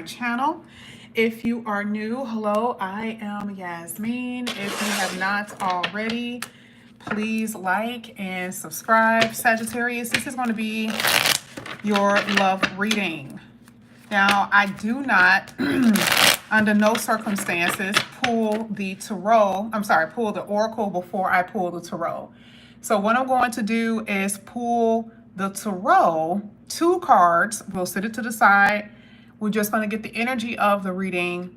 channel. If you are new, hello, I am Yasmin. If you have not already, please like and subscribe. Sagittarius, this is going to be your love reading. Now, I do not, under no circumstances, pull the oracle before I pull the tarot. So what I'm going to do is pull the tarot, 2 cards. We'll sit it to the side. We're just going to get the energy of the reading,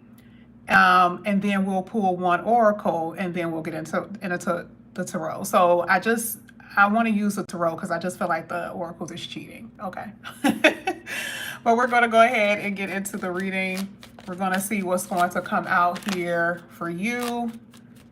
and then we'll pull 1 oracle, and then we'll get into the tarot. So I want to use the tarot because I just feel like the oracles is cheating. Okay. But we're going to go ahead and get into the reading. We're going to see what's going to come out here for you,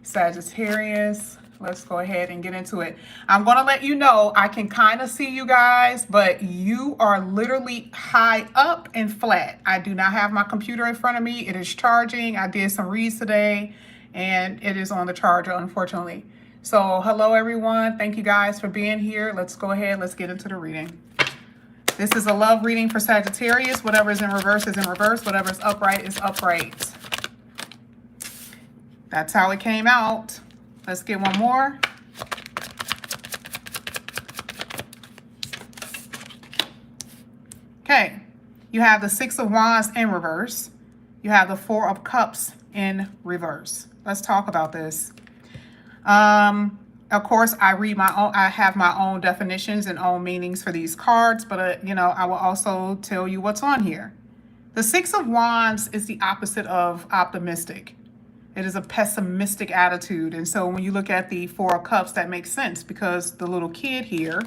Sagittarius. Let's go ahead and get into it. I'm going to let you know I can kind of see you guys, but you are literally high up and flat. I do not have my computer in front of me. It is charging. I did some reads today, and it is on the charger, unfortunately. So hello, everyone. Thank you guys for being here. Let's go ahead. Let's get into the reading. This is a love reading for Sagittarius. Whatever is in reverse is in reverse. Whatever is upright is upright. That's how it came out. Let's get one more. Okay. You have the 6 of Wands in reverse. You have the 4 of Cups in reverse. Let's talk about this. Of course, I have my own definitions and own meanings for these cards, but I will also tell you what's on here. The 6 of Wands is the opposite of optimistic. It is a pessimistic attitude. And so when you look at the 4 of Cups, that makes sense because the little kid here,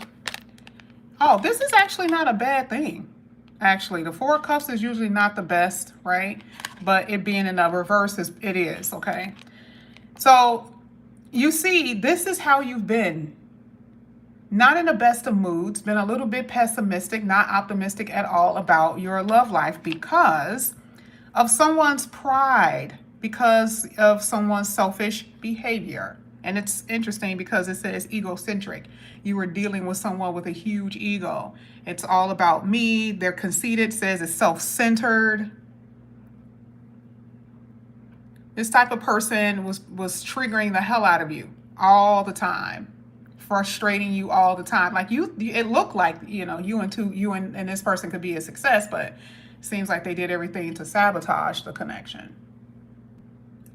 oh, this is actually not a bad thing. Actually, the 4 of Cups is usually not the best, right? But it being in a reverse, it is, okay? So you see, this is how you've been. Not in the best of moods, been a little bit pessimistic, not optimistic at all about your love life because of someone's pride, because of someone's selfish behavior. And it's interesting because it says egocentric. You were dealing with someone with a huge ego. It's all about me. They're conceited, says it's self-centered. This type of person was triggering the hell out of you all the time, frustrating you all the time. Like it looked like, you and this person could be a success, but it seems like they did everything to sabotage the connection.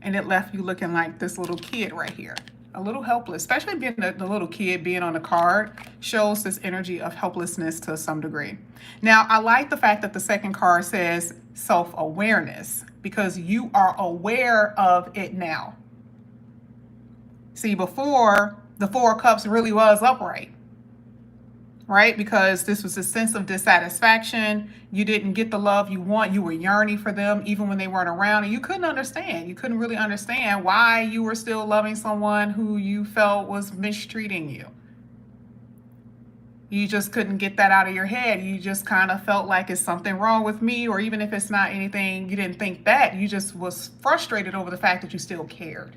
And it left you looking like this little kid right here, a little helpless, especially being the little kid being on the card shows this energy of helplessness to some degree. Now, I like the fact that the second card says self-awareness because you are aware of it now. See, before the 4 of Cups really was upright, right? Because this was a sense of dissatisfaction. You didn't get the love you want. You were yearning for them even when they weren't around, and you couldn't understand. You couldn't really understand why you were still loving someone who you felt was mistreating you. You just couldn't get that out of your head. You just kind of felt like, is something wrong with me? Or even if it's not anything, you didn't think that. You just was frustrated over the fact that you still cared.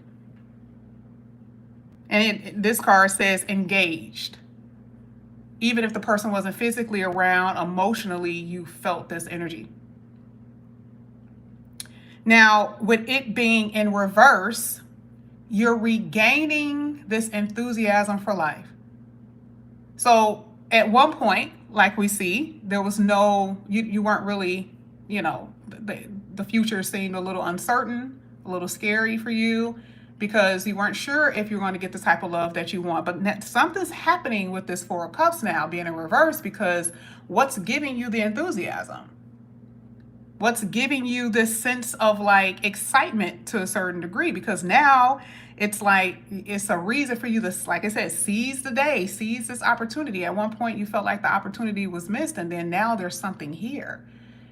And this card says engaged. Even if the person wasn't physically around, emotionally, you felt this energy. Now, with it being in reverse, you're regaining this enthusiasm for life. So at one point, like we see, there was you weren't really, the future seemed a little uncertain, a little scary for you because you weren't sure if you're going to get the type of love that you want. But something's happening with this 4 of Cups now being in reverse because what's giving you the enthusiasm? What's giving you this sense of like excitement to a certain degree? Because now it's like, it's a reason for you to, like I said, seize the day, seize this opportunity. At one point you felt like the opportunity was missed, and then now there's something here.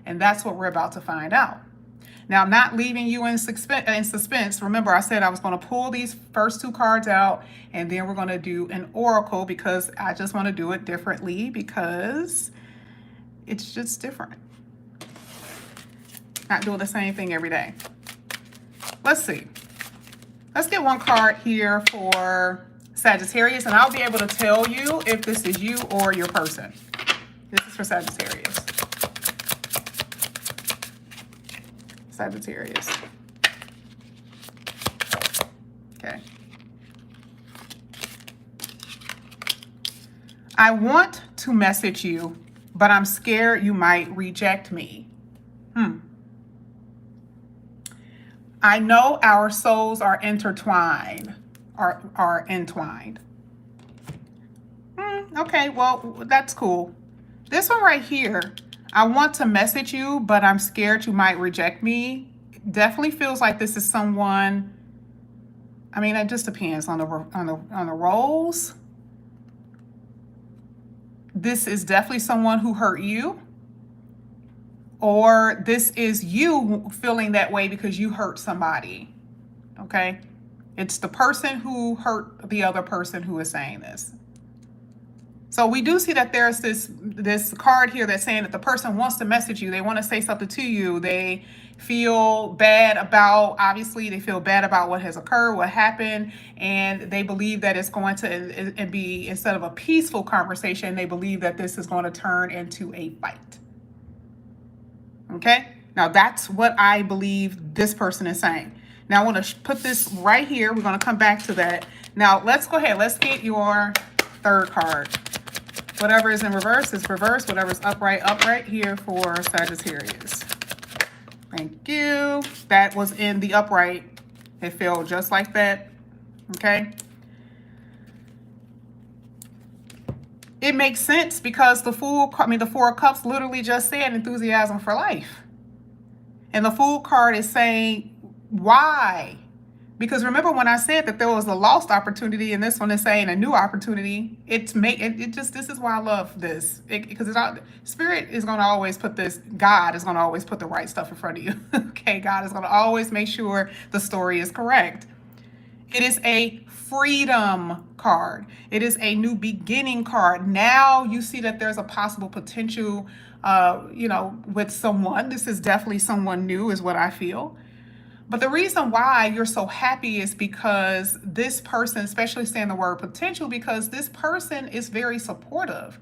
And that's what we're about to find out. Now, I'm not leaving you in suspense. Remember, I said I was going to pull these first 2 cards out, and then we're going to do an oracle because I just want to do it differently because it's just different. Not doing the same thing every day. Let's see. Let's get 1 card here for Sagittarius, and I'll be able to tell you if this is you or your person. This is for Sagittarius. Sagittarius. Okay. I want to message you, but I'm scared you might reject me. I know our souls are intertwined, are entwined. Okay, well, that's cool. This one right here, I want to message you, but I'm scared you might reject me. Definitely feels like this is someone. I mean, it just depends on the roles. This is definitely someone who hurt you, or this is you feeling that way because you hurt somebody. Okay, it's the person who hurt the other person who is saying this. So we do see that there's this card here that's saying that the person wants to message you. They want to say something to you. They feel bad about, obviously, they feel bad about what has occurred, what happened, and they believe that it's going to be, instead of a peaceful conversation, they believe that this is going to turn into a fight. Okay? Now, that's what I believe this person is saying. Now, I want to put this right here. We're going to come back to that. Now, let's go ahead. Let's get your third card. Whatever is in reverse is reverse. Whatever is upright here for Sagittarius. Thank you. That was in the upright. It fell just like that. Okay. It makes sense because the Four of Cups literally just said enthusiasm for life. And the Fool card is saying, why? Because remember when I said that there was a lost opportunity, and this one is saying a new opportunity. This is why I love this. Because Spirit is going to always put this, God is going to always put the right stuff in front of you. Okay, God is going to always make sure the story is correct. It is a freedom card. It is a new beginning card. Now you see that there's a possible potential, with someone. This is definitely someone new is what I feel. But the reason why you're so happy is because this person, especially saying the word potential, because this person is very supportive.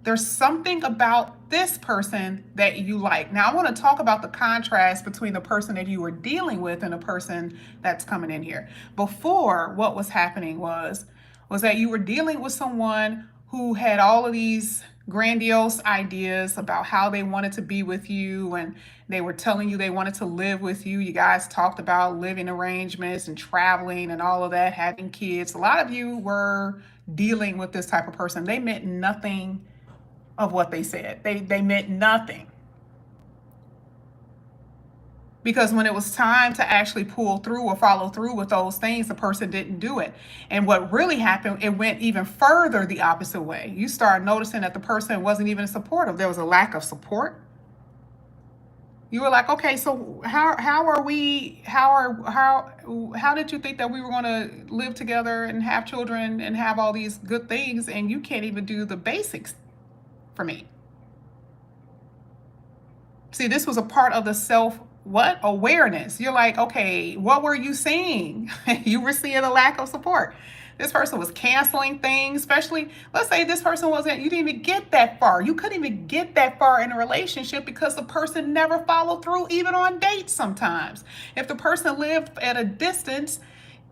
There's something about this person that you like. Now, I want to talk about the contrast between the person that you were dealing with and the person that's coming in here. Before, what was happening was that you were dealing with someone who had all of these grandiose ideas about how they wanted to be with you, and they were telling you they wanted to live with you. You guys talked about living arrangements and traveling and all of that, having kids. A lot of you were dealing with this type of person. They meant nothing of what they said. They meant nothing. Because when it was time to actually pull through or follow through with those things, the person didn't do it. And what really happened, it went even further the opposite way. You start noticing that the person wasn't even supportive. There was a lack of support. You were like, okay, so how did you think that we were going to live together and have children and have all these good things, and you can't even do the basics for me? See, this was a part of the awareness. You're like, okay, what were you seeing? You were seeing a lack of support. This person was canceling things, especially, let's say this person you didn't even get that far. You couldn't even get that far in a relationship because the person never followed through, even on dates sometimes. If the person lived at a distance,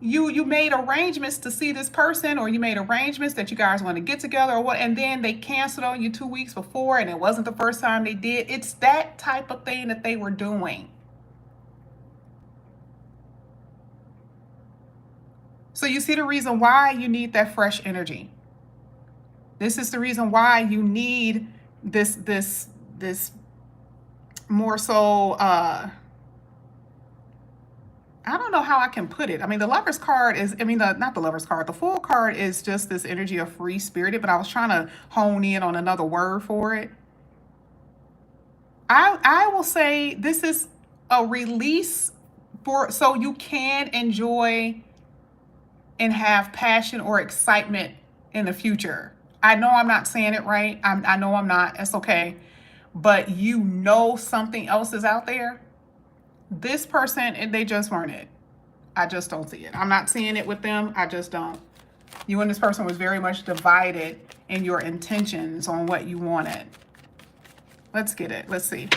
you made arrangements to see this person, or you made arrangements that you guys want to get together or what, and then they canceled on you 2 weeks before, and it wasn't the first time they did. It's that type of thing that they were doing. So you see the reason why you need that fresh energy. This is the reason why you need this more so, I don't know how I can put it. I mean, the Lover's card is, not the Lover's card. The Fool card is just this energy of free-spirited, but I was trying to hone in on another word for it. I will say this is a release so you can enjoy and have passion or excitement in the future. I know I'm not saying it right. I know I'm not. It's okay. But something else is out there. This person, they just weren't it. I just don't see it. I'm not seeing it with them. I just don't. You and this person was very much divided in your intentions on what you wanted. Let's get it. Let's see.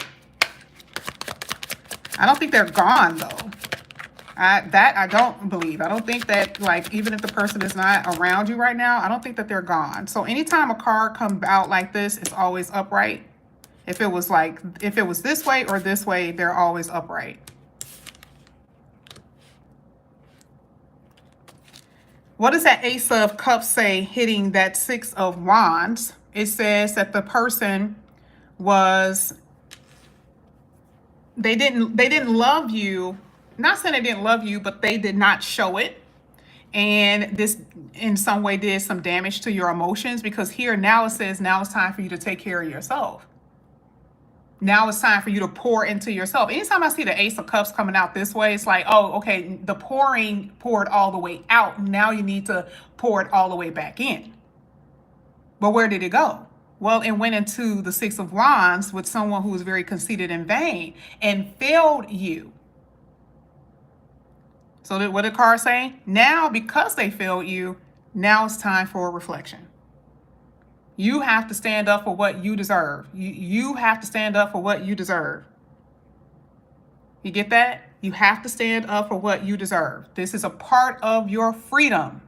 I don't think they're gone though. I don't believe. I don't think that, like, even if the person is not around you right now, I don't think that they're gone. So anytime a card comes out like this, it's always upright. If it was this way or this way, they're always upright. What does that Ace of Cups say hitting that Six of Wands? It says that the person was, they didn't love you. Not saying they didn't love you, but they did not show it. And this in some way did some damage to your emotions, because here now it says now it's time for you to take care of yourself. Now it's time for you to pour into yourself. Anytime I see the Ace of Cups coming out this way, it's like, oh, okay, the poured all the way out. Now you need to pour it all the way back in. But where did it go? Well, it went into the Six of Wands with someone who was very conceited and vain and failed you. So what did the card say? Now, because they failed you, now it's time for a reflection. You have to stand up for what you deserve. You have to stand up for what you deserve. You get that? You have to stand up for what you deserve. This is a part of your freedom.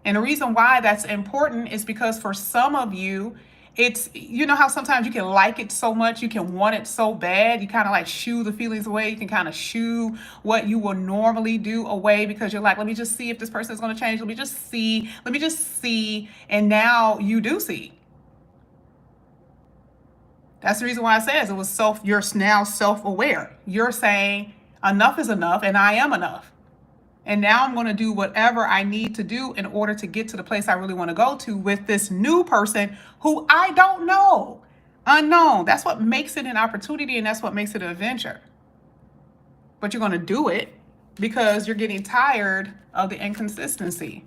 And the reason why that's important is because for some of you, it's, you know how sometimes you can like it so much, you can want it so bad, you kind of like shoo the feelings away, you can kind of shoo what you will normally do away, because you're like, let me just see if this person is going to change, let me just see, and now you do see. That's the reason why it says it was you're now self-aware. You're saying enough is enough and I am enough. And now I'm going to do whatever I need to do in order to get to the place I really want to go to with this new person who I don't know. Unknown. That's what makes it an opportunity, and that's what makes it an adventure. But you're going to do it because you're getting tired of the inconsistency.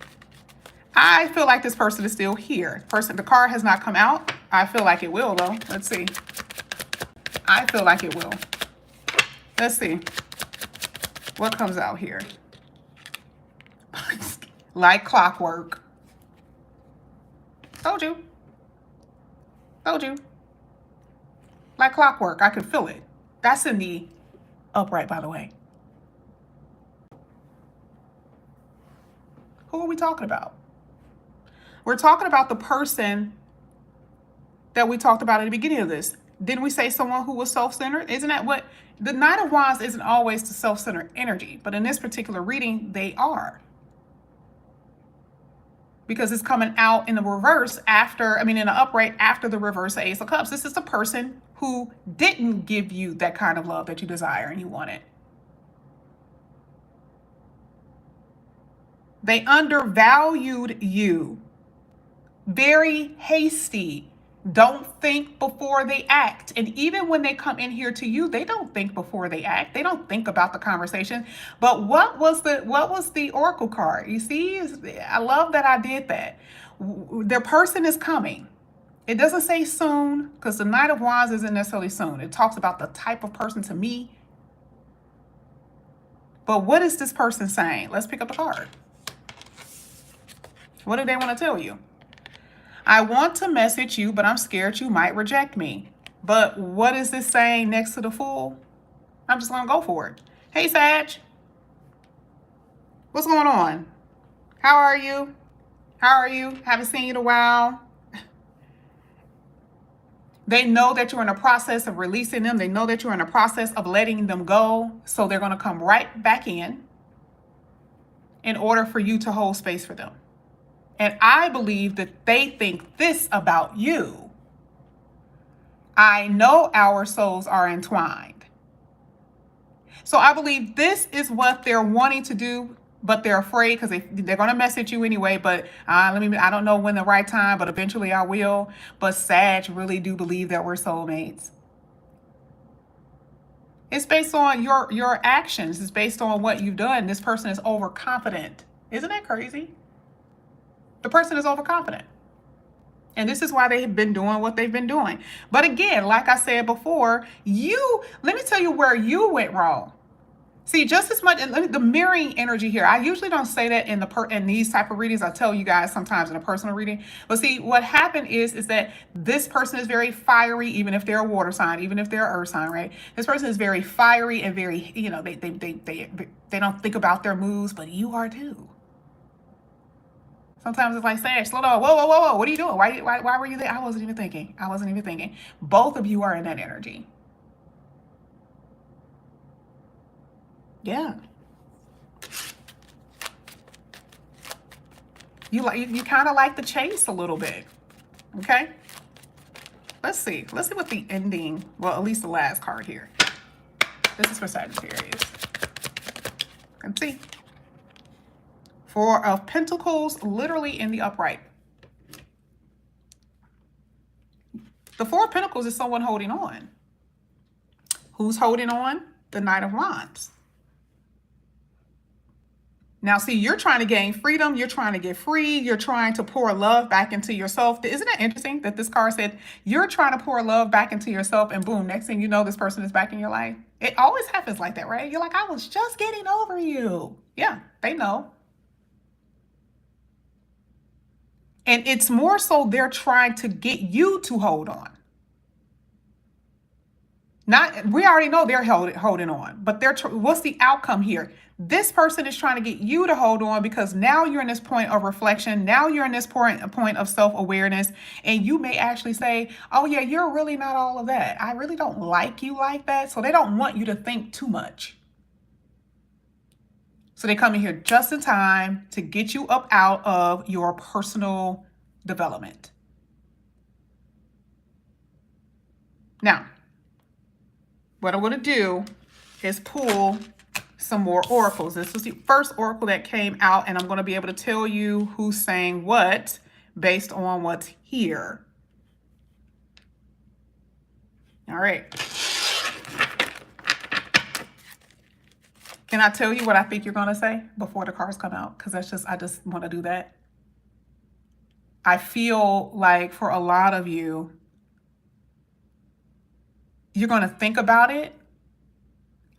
I feel like this person is still here. The card has not come out. I feel like it will, though. Let's see. I feel like it will. Let's see. What comes out here? Like clockwork. Told you. Like clockwork. I can feel it. That's in the upright, by the way. Who are we talking about? We're talking about the person that we talked about at the beginning of this. Didn't we say someone who was self-centered? Isn't that what the Knight of Wands isn't always the self-centered energy, but in this particular reading, they are. Because it's coming out in the reverse in the upright after the reverse Ace of Cups. This is the person who didn't give you that kind of love that you desire and you wanted. They undervalued you. Very hasty. Don't think before they act. And even when they come in here to you, they don't think before they act. They don't think about the conversation. But what was the oracle card? You see, I love that I did that. Their person is coming. It doesn't say soon, because the Knight of Wands isn't necessarily soon. It talks about the type of person to me. But what is this person saying? Let's pick up a card. What do they want to tell you? I want to message you, but I'm scared you might reject me. But what is this saying next to the Fool? I'm just going to go for it. Hey, Sag. What's going on? How are you? Haven't seen you in a while. They know that you're in a process of releasing them. They know that you're in a process of letting them go. So they're going to come right back in order for you to hold space for them. And I believe that they think this about you. I know our souls are entwined. So I believe this is what they're wanting to do, but they're afraid because they're going to message you anyway. But I don't know when the right time, but eventually I will. But Sag really do believe that we're soulmates. It's based on your actions. It's based on what you've done. This person is overconfident. Isn't that crazy? The person is overconfident. And this is why they have been doing what they've been doing. But again, like I said before, let me tell you where you went wrong. See, just as much, and the mirroring energy here. I usually don't say that in these type of readings. I tell you guys sometimes in a personal reading. But see, what happened is that this person is very fiery, even if they're a water sign, even if they're an earth sign, right? This person is very fiery and very, they don't think about their moves, but you are too. Sometimes it's like, Sag, slow down. Whoa, whoa, whoa, whoa. What are you doing? Why were you there? I wasn't even thinking. Both of you are in that energy. Yeah. You kind of like the chase a little bit. Okay. Let's see what the ending, well, at least the last card here. This is for Sagittarius. Let's see. Four of Pentacles, literally in the upright. The Four of Pentacles is someone holding on. Who's holding on? The Knight of Wands. Now, see, you're trying to gain freedom. You're trying to get free. You're trying to pour love back into yourself. Isn't it interesting that this card said you're trying to pour love back into yourself, and boom, next thing you know, this person is back in your life? It always happens like that, right? You're like, I was just getting over you. Yeah, they know. And it's more so they're trying to get you to hold on. We already know they're holding on, but what's the outcome here? This person is trying to get you to hold on because now you're in this point of reflection. Now you're in this point of self-awareness, and you may actually say, oh yeah, you're really not all of that. I really don't like you like that. So they don't want you to think too much. So they come in here just in time to get you up out of your personal development. Now, what I'm going to do is pull some more oracles. This was the first oracle that came out, and I'm going to be able to tell you who's saying what based on what's here. All right. Can I tell you what I think you're going to say before the cards come out? Because I just want to do that. I feel like for a lot of you, you're going to think about it.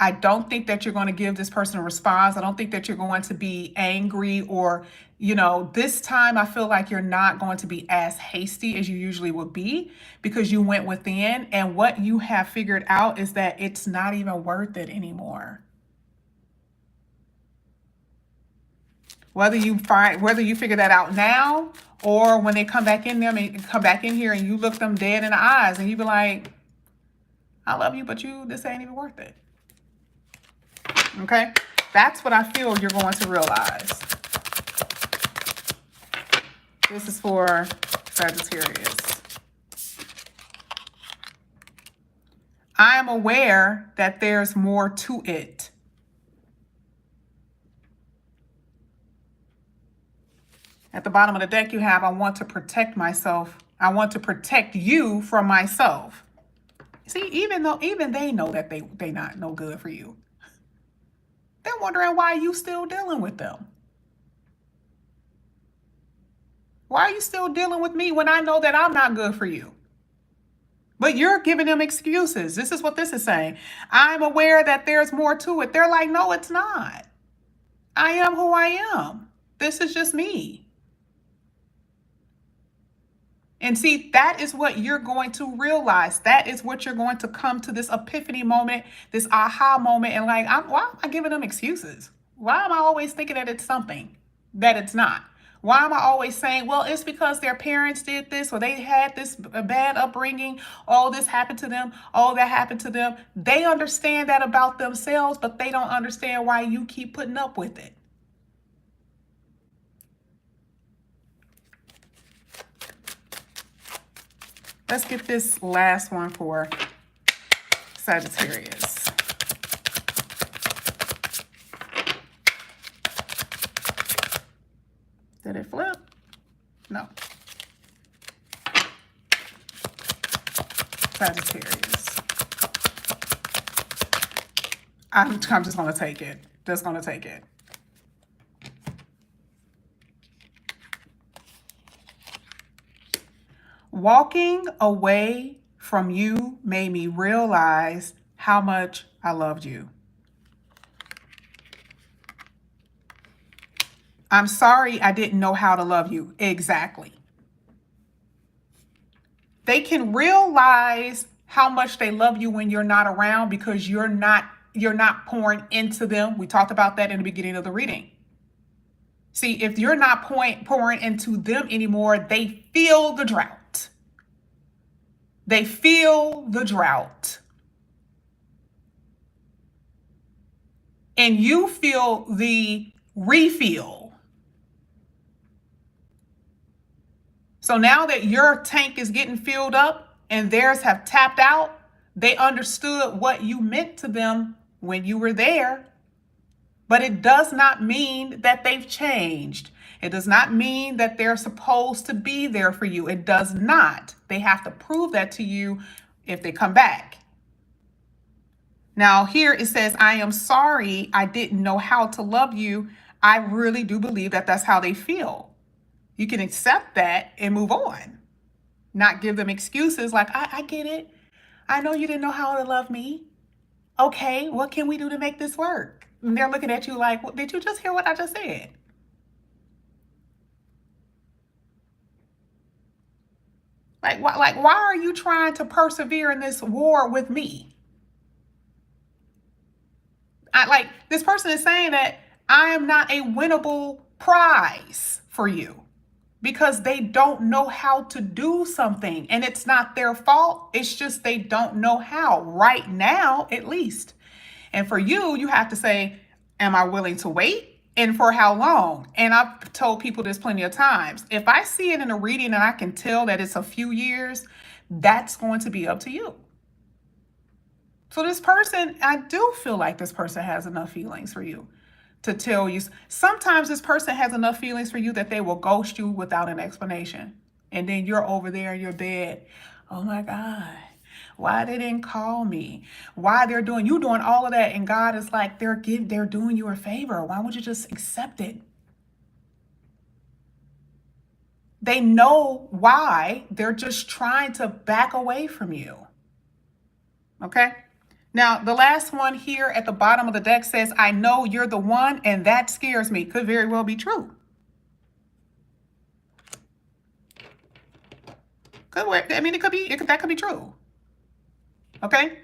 I don't think that you're going to give this person a response. I don't think that you're going to be angry or, this time I feel like you're not going to be as hasty as you usually would be because you went within, and what you have figured out is that it's not even worth it anymore. Whether you figure that out now or when they come back in here and you look them dead in the eyes and you be like, I love you, but this ain't even worth it. Okay? That's what I feel you're going to realize. This is for Sagittarius. I am aware that there's more to it. At the bottom of the deck you have, I want to protect myself. I want to protect you from myself. See, even they know that they not no good for you. They're wondering why you still dealing with them. Why are you still dealing with me when I know that I'm not good for you? But you're giving them excuses. This is what this is saying. I'm aware that there's more to it. They're like, no, it's not. I am who I am. This is just me. And see, that is what you're going to realize. That is what you're going to come to this epiphany moment, this aha moment. And like, why am I giving them excuses? Why am I always thinking that it's something that it's not? Why am I always saying, well, it's because their parents did this or they had this bad upbringing. Oh, this happened to them. Oh, that happened to them. They understand that about themselves, but they don't understand why you keep putting up with it. Let's get this last one for Sagittarius. Did it flip? No. Sagittarius. I'm just going to take it. Just going to take it. Walking away from you made me realize how much I loved you. I'm sorry I didn't know how to love you. Exactly. They can realize how much they love you when you're not around because you're not pouring into them. We talked about that in the beginning of the reading. See, if you're not pouring into them anymore, they feel the drought. They feel the drought. And you feel the refill. So now that your tank is getting filled up and theirs have tapped out, they understood what you meant to them when you were there. But it does not mean that they've changed. It does not mean that they're supposed to be there for you. It does not. They have to prove that to you if they come back. Now here it says, I am sorry I didn't know how to love you. I really do believe that that's how they feel. You can accept that and move on. Not give them excuses like, I get it. I know you didn't know how to love me. Okay, what can we do to make this work? And they're looking at you like, well, did you just hear what I just said? Why are you trying to persevere in this war with me? This person is saying that I am not a winnable prize for you because they don't know how to do something, and it's not their fault. It's just they don't know how right now, at least. And for you, you have to say, am I willing to wait? And for how long? And I've told people this plenty of times. If I see it in a reading and I can tell that it's a few years, that's going to be up to you. So this person, I do feel like this person has enough feelings for you to tell you. Sometimes this person has enough feelings for you that they will ghost you without an explanation. And then you're over there in your bed. Oh my God. Why they didn't call me? Why they're doing all of that? And God is like, they're doing you a favor. Why would you just accept it? They know why. They're just trying to back away from you. Okay. Now, the last one here at the bottom of the deck says, I know you're the one, and that scares me. Could very well be true. That could be true. Okay.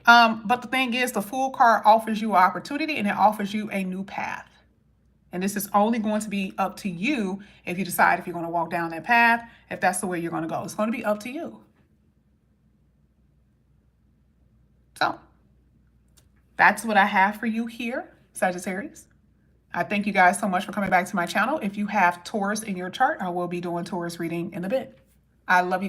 But the thing is, the Fool card offers you an opportunity and it offers you a new path. And this is only going to be up to you if you decide if you're going to walk down that path, if that's the way you're going to go. It's going to be up to you. So that's what I have for you here, Sagittarius. I thank you guys so much for coming back to my channel. If you have Taurus in your chart, I will be doing Taurus reading in a bit. I love you guys.